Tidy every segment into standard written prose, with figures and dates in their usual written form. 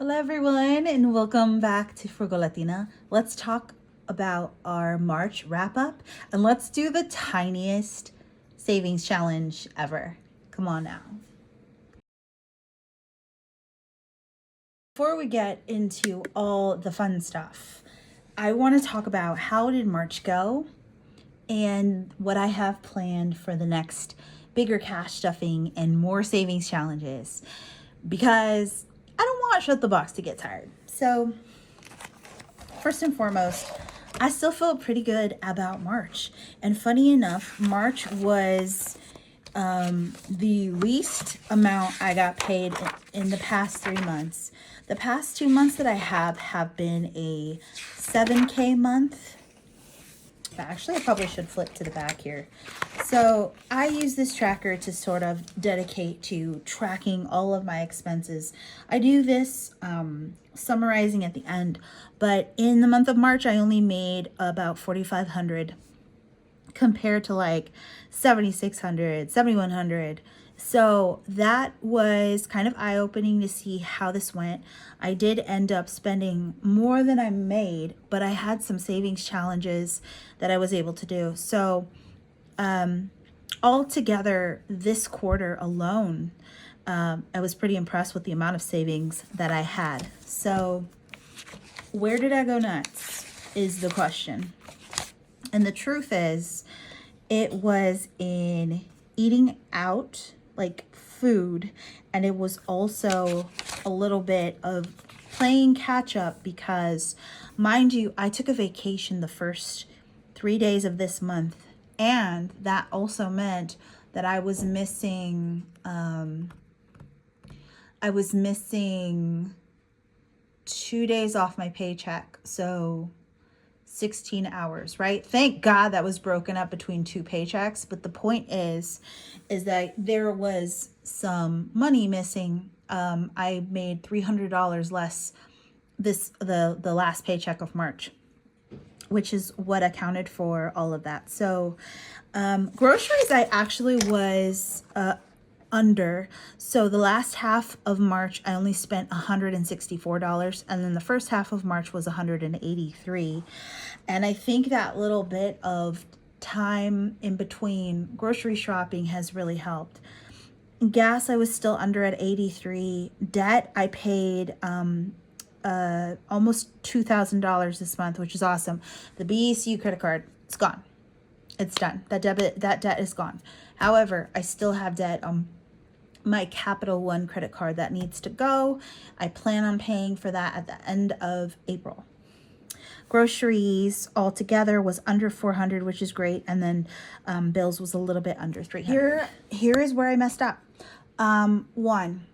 Hello everyone and welcome back to Frugal Latina. Let's talk about our March wrap up and let's do the tiniest savings challenge ever. Come on now. Before we get into all the fun stuff, I want to talk about how did March go and what I have planned for the next bigger cash stuffing and more savings challenges because I don't want Shut the Box to get tired. So first and foremost, I still feel pretty good about March. And funny enough, March was the least amount I got paid in the past 3 months. The past 2 months that I have been a 7K month. Actually, I probably should flip to the back here. So I use this tracker to sort of dedicate to tracking all of my expenses. I do this summarizing at the end, but in the month of March, I only made about 4,500 compared to like 7,600, 7,100. So that was kind of eye-opening to see how this went. I did end up spending more than I made, but I had some savings challenges that I was able to do. So altogether, this quarter alone, I was pretty impressed with the amount of savings that I had. So where did I go nuts is the question. And the truth is, it was in eating out, like food, and it was also a little bit of playing catch up because, mind you, I took a vacation the first 3 days of this month, and that also meant that I was missing 2 days off my paycheck. So 16 hours, right? Thank God that was broken up between 2 paychecks. But the point is that there was some money missing. I made $300 less the last paycheck of March, which is what accounted for all of that. So groceries, I actually was under. So the last half of March, I only spent $164, and then the first half of March was $183. And I think that little bit of time in between grocery shopping has really helped. Gas, I was still under at 83. Debt, I paid almost $2,000 this month, which is awesome. The BECU credit card, it's gone. It's done. That debt is gone. However, I still have debt on my Capital One credit card that needs to go. I plan on paying for that at the end of April. Groceries altogether was under 400, which is great. And then bills was a little bit under 300. Here is where I messed up. One,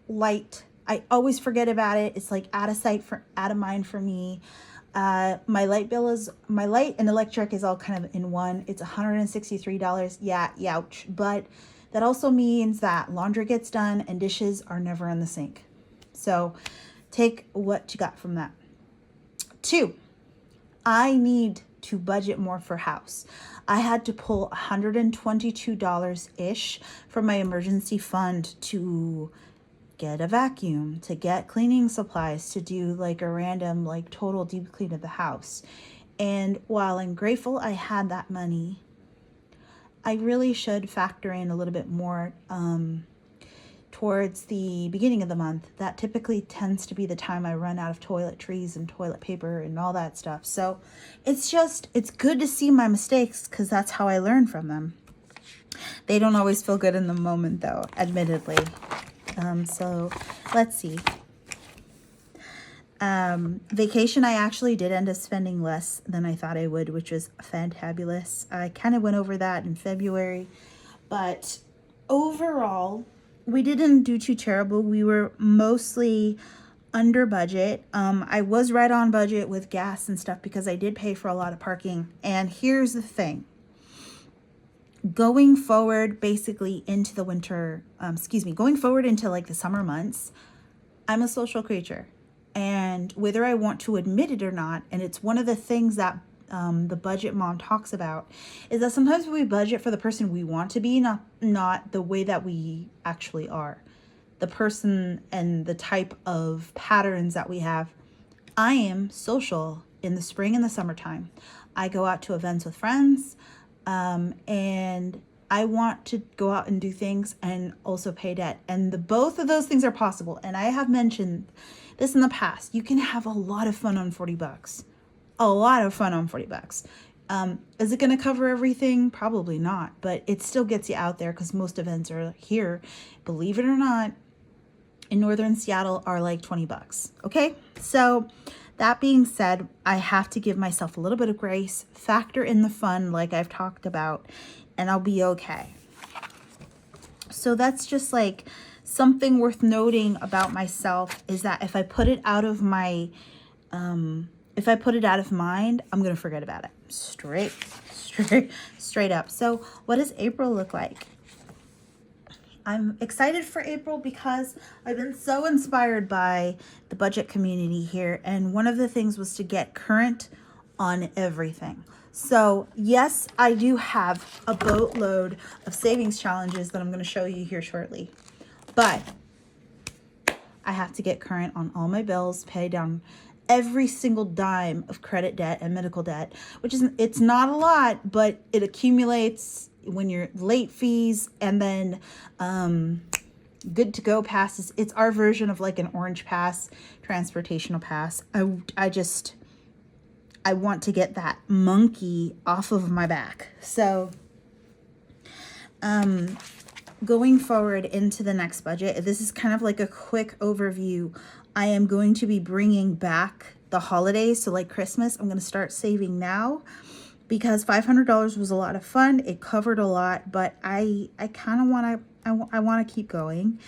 light. I always forget about it. It's like out of sight, out of mind for me. My light and electric is all kind of in one. It's $163. Yeah, youch. But that also means that laundry gets done and dishes are never in the sink. So take what you got from that. 2, I need to budget more for house. I had to pull $122-ish from my emergency fund to get a vacuum, to get cleaning supplies, to do like a random like total deep clean of the house. And while I'm grateful I had that money, I really should factor in a little bit more towards the beginning of the month. That typically tends to be the time I run out of toiletries and toilet paper and all that stuff. So it's good to see my mistakes because that's how I learn from them. They don't always feel good in the moment though, admittedly. So let's see. Vacation, I actually did end up spending less than I thought I would, which was fantabulous. I kind of went over that in February, but overall, we didn't do too terrible. We were mostly under budget. I was right on budget with gas and stuff because I did pay for a lot of parking. And here's the thing. Going forward, basically into the winter, going forward into like the summer months, I'm a social creature. And whether I want to admit it or not, and it's one of the things that the budget mom talks about, is that sometimes we budget for the person we want to be, not the way that we actually are. the person and the type of patterns that we have. I am social in the spring and the summertime. I go out to events with friends, and I want to go out and do things and also pay debt. And both of those things are possible. And I have mentioned this in the past. You can have a lot of fun on 40 bucks. A lot of fun on 40 bucks. Is it going to cover everything? Probably not, but it still gets you out there because most events are here. Believe it or not, in northern Seattle are like 20 bucks. Okay. So that being said, I have to give myself a little bit of grace, factor in the fun like I've talked about, and I'll be okay. So that's just like something worth noting about myself, is that if I put it out of my, if I put it out of mind, I'm going to forget about it. Straight up. So what does April look like? I'm excited for April because I've been so inspired by the budget community here. And one of the things was to get current on everything. So yes, I do have a boatload of savings challenges that I'm going to show you here shortly. But I have to get current on all my bills, pay down every single dime of credit debt and medical debt, which is, it's not a lot, but it accumulates when you're late fees, and then good to go passes. It's our version of like an orange pass, transportational pass. I want to get that monkey off of my back. So going forward into the next budget, this is kind of like a quick overview. I am going to be bringing back the holidays. So like Christmas, I'm going to start saving now, because $500 was a lot of fun. It covered a lot, but I kind of want to, I want to keep going.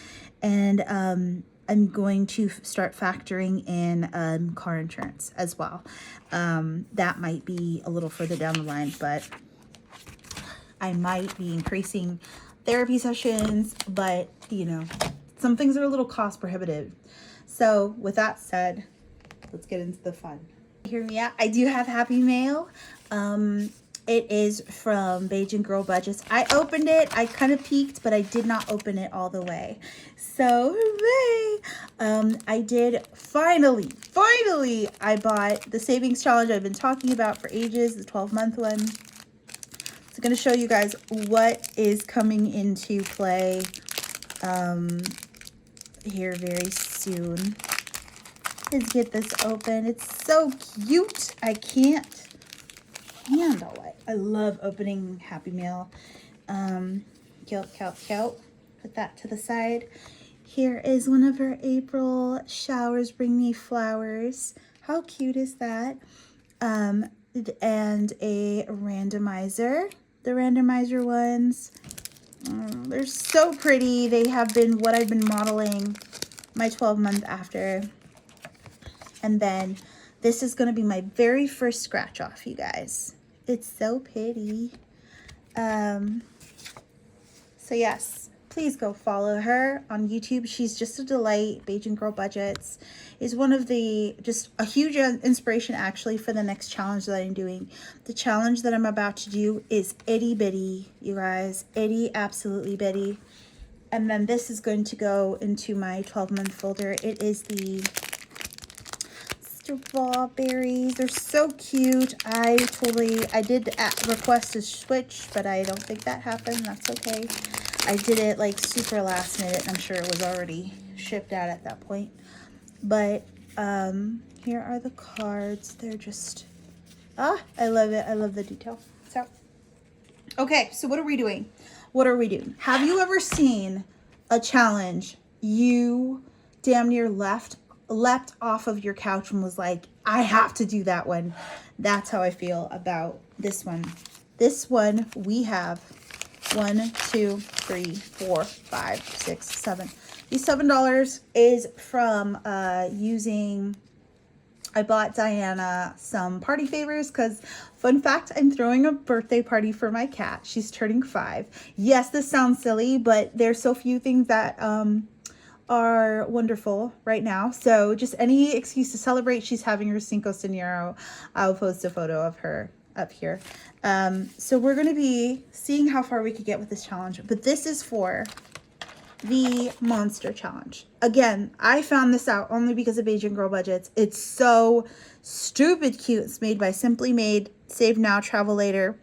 And I'm going to start factoring in car insurance as well. That might be a little further down the line, but I might be increasing therapy sessions, but you know, some things are a little cost prohibitive. So with that said, let's get into the fun. Hear me out. I do have Happy Mail. It is from Bajan Girl Budgets. I opened it. I kind of peeked, but I did not open it all the way. So hooray! I did finally, I bought the savings challenge I've been talking about for ages, the 12-month one. So I'm going to show you guys what is coming into play here very soon. Let's get this open. It's so cute. I can't handle it. I love opening Happy Mail. Cute. Put that to the side. Here is one of her April showers bring me flowers. How cute is that? And a randomizer. The randomizer ones, they're so pretty. They have been what I've been modeling my 12-month after. And then this is going to be my very first scratch off, you guys. It's so pretty. So yes, please go follow her on YouTube. She's just a delight. Bajan Girl Budgets is one of the, just a huge inspiration actually for the next challenge that I'm doing. The challenge that I'm about to do is itty bitty, you guys. Itty, absolutely bitty. And then this is going to go into my 12-month folder. It is the strawberries. They're so cute. I did request a switch, but I don't think that happened. That's okay. I did it like super last minute. I'm sure it was already shipped out at that point. But here are the cards. They're just, I love it. I love the detail. So, okay, so what are we doing? Have you ever seen a challenge you damn near leapt off of your couch and was like, I have to do that one? That's how I feel about this one. This one, we have 1, 2, 3, 4, 5, 6, 7. The $7 is from using, I bought Diana some party favors because, fun fact, I'm throwing a birthday party for my cat. She's turning 5. Yes, this sounds silly, but there's so few things that are wonderful right now. So just any excuse to celebrate. She's having her Cinco de Enero. I'll post a photo of her up here. So we're going to be seeing how far we could get with this challenge. But this is for the Monster Challenge. Again, I found this out only because of Asian Girl Budgets. It's so stupid cute. It's made by Simply Made, Save Now, Travel Later,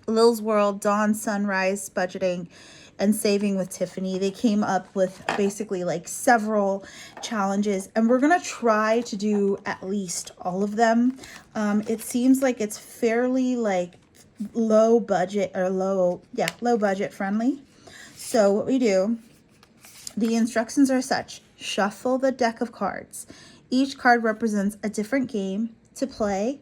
Lil's World, Dawn Sunrise Budgeting, and Saving with Tiffany. They came up with basically like several challenges, and we're gonna try to do at least all of them. It seems like it's fairly like low budget or low budget friendly. So what we do, the instructions are such: shuffle the deck of cards. Each card represents a different game to play.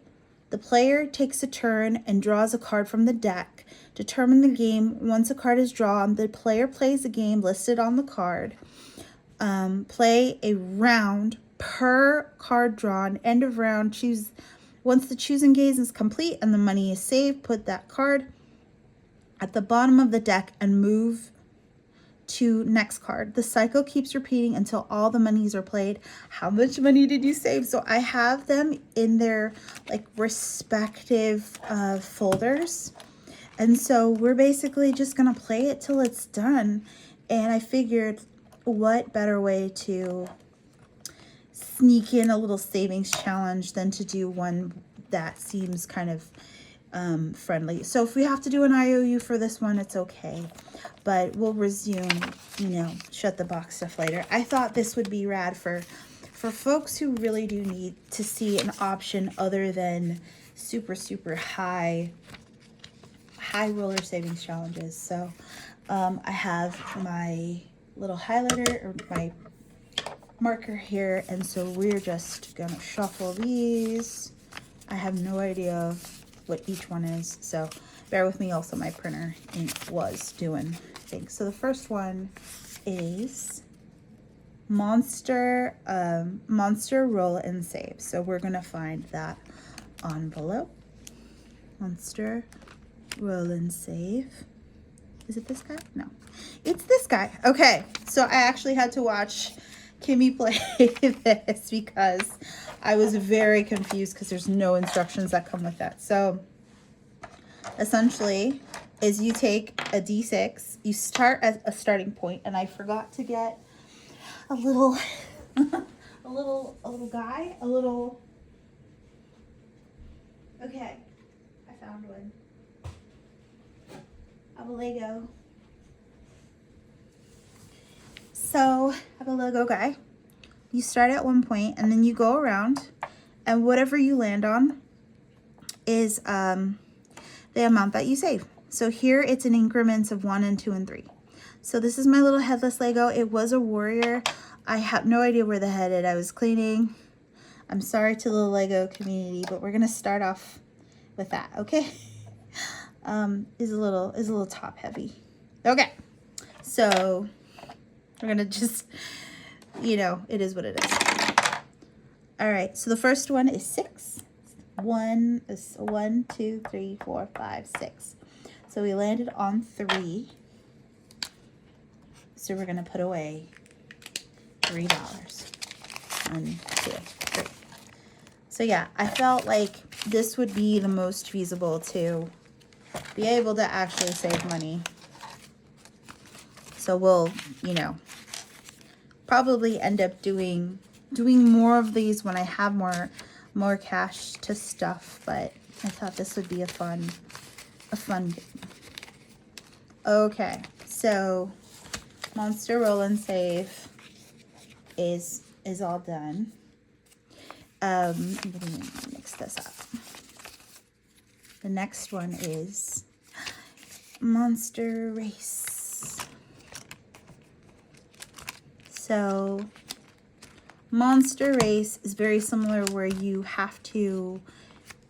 The player takes a turn and draws a card from the deck. Determine the game. Once a card is drawn, the player plays the game listed on the card. Play a round per card drawn. End of round. Choose. Once the choosing game is complete and the money is saved, put that card at the bottom of the deck and move to next card. The cycle keeps repeating until all the monies are played. How much money did you save? So I have them in their like respective folders, and so we're basically just gonna play it till it's done. And I figured, what better way to sneak in a little savings challenge than to do one that seems kind of friendly. So if we have to do an IOU for this one, it's okay, but we'll resume, you know, shut the box stuff later. I thought this would be rad for folks who really do need to see an option other than super high roller savings challenges. So I have my little highlighter or my marker here, and so we're just gonna shuffle these. I have no idea what each one is, so bear with me. Also, my printer ink was doing things. So the first one is Monster Roll and Save. So we're gonna find that envelope. Monster Roll and Save. Is it this guy? No, it's this guy. Okay, so I actually had to watch Kimmy play this because I was very confused because there's no instructions that come with that. So essentially is you take a D6, you start at a starting point, and I forgot to get a little guy, okay, I found one. I have a Lego. So I have a Lego guy. You start at one point and then you go around, and whatever you land on is the amount that you save. So here it's in increments of 1 and 2 and 3. So this is my little headless Lego. It was a warrior. I have no idea where the head is. I was cleaning. I'm sorry to the Lego community, but we're gonna start off with that, okay? Is a little top heavy. Okay, so we're gonna just, you know, it is what it is. All right, so the first one is 6. 1, 2, 3, 4, 5, 6. So we landed on 3. So we're gonna put away $3. 1, 2, 3. So yeah, I felt like this would be the most feasible to be able to actually save money. So we'll, you know, probably end up doing more of these when I have more cash to stuff, but I thought this would be a fun game. Okay, so Monster Roll and Save is all done. Let me mix this up. The next one is Monster Race. So Monster Race is very similar, where you have to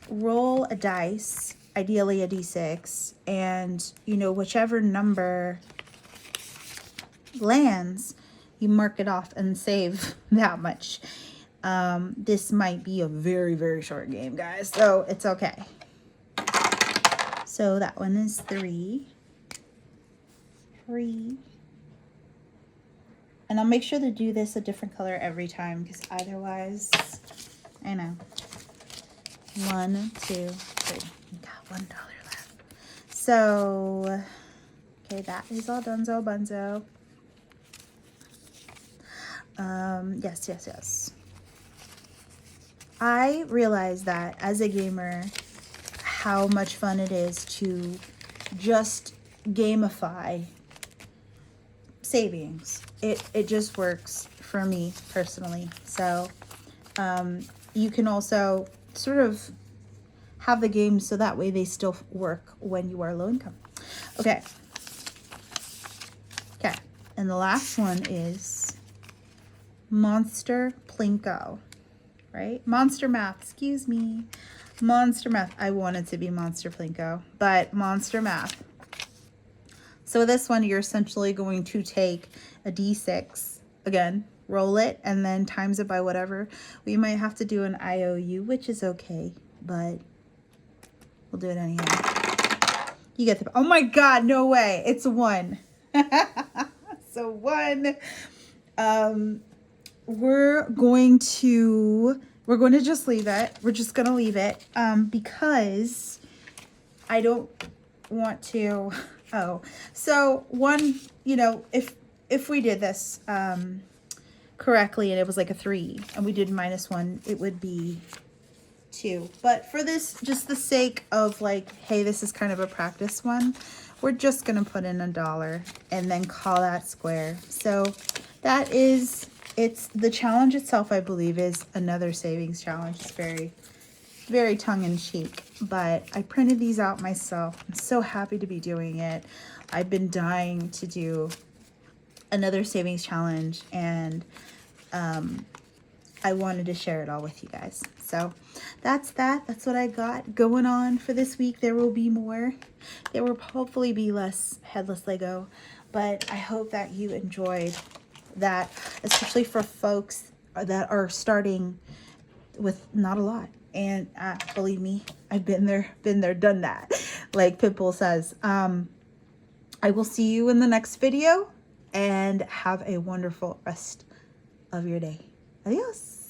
roll a dice, ideally a d6, and you know, whichever number lands, you mark it off and save that much. This might be a very short game, guys, so it's okay. So that one is 3. And I'll make sure to do this a different color every time, because otherwise, I know. 1, 2, 3. We got $1 left. So, okay, that is all donezo bunzo. Yes. I realize that as a gamer, how much fun it is to just gamify savings. It just works for me personally. So you can also sort of have the games so that way they still work when you are low income. Okay. And the last one is Monster Plinko, right? Monster Math, excuse me. Monster Math. I want it to be Monster Plinko, but Monster Math. So this one, you're essentially going to take a D6, again, roll it, and then times it by whatever. We might have to do an IOU, which is okay, but we'll do it anyhow. You get the, oh my God, no way. It's a 1. So 1. We're going to just leave it. We're just going to leave it because I don't want to. Oh, so 1, you know, if we did this correctly and it was like a 3 and we did -1, it would be 2. But for this, just the sake of like, hey, this is kind of a practice one, we're just going to put in $1 and then call that square. So that is, it's the challenge itself, I believe, is another savings challenge. It's very, very tongue-in-cheek, but I printed these out myself. I'm so happy to be doing it. I've been dying to do another savings challenge, and I wanted to share it all with you guys. So that's that. That's what I got going on for this week. There will be more. There will hopefully be less headless Lego, but I hope that you enjoyed that, especially for folks that are starting with not a lot. And believe me, I've been there, done that. Like Pitbull says. I will see you in the next video, and have a wonderful rest of your day. Adios.